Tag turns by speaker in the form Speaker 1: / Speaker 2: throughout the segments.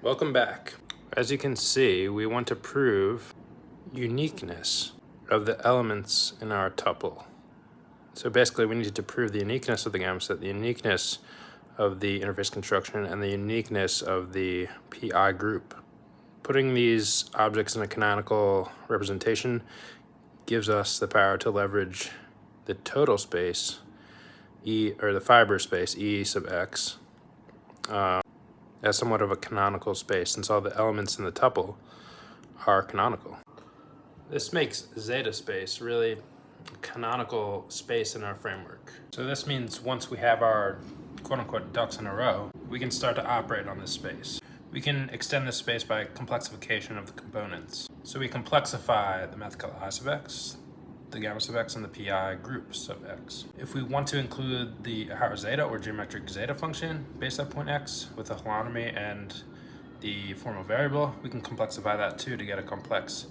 Speaker 1: Welcome back. As you can see, we want to prove uniqueness of the elements in our tuple. So basically we need to prove the uniqueness of the gamma set, the uniqueness of the interface construction, and the uniqueness of the PI group. Putting these objects in a canonical representation gives us the power to leverage the total space, E, or the fiber space, E sub x, as somewhat of a canonical space, since all the elements in the tuple are canonical. This makes zeta space really a canonical space in our framework. So this means once we have our quote-unquote ducks in a row, we can start to operate on this space. We can extend this space by complexification of the components. So we complexify the mathematical I sub x, the gamma sub x, and the PI group sub x. If we want to include the Hauer zeta or geometric zeta function based at point x with a holonomy and the formal variable, we can complexify that too to get a complex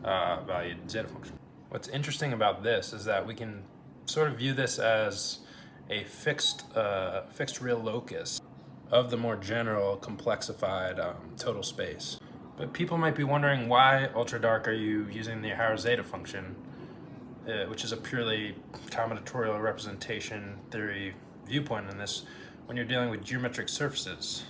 Speaker 1: valued zeta function. What's interesting about this is that we can sort of view this as a fixed real locus of the more general complexified total space. But people might be wondering, why ultra dark are you using the Hauer zeta function, which is a purely combinatorial representation theory viewpoint in this, when you're dealing with geometric surfaces?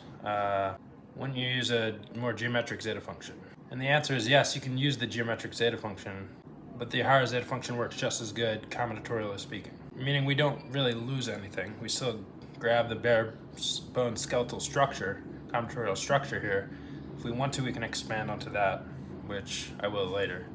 Speaker 1: When you use a more geometric zeta function? And the answer is yes, you can use the geometric zeta function, but the Hauer zeta function works just as good combinatorially speaking. Meaning we don't really lose anything. We still grab the bare bone skeletal structure, combinatorial structure here. If we want to, we can expand onto that, which I will later.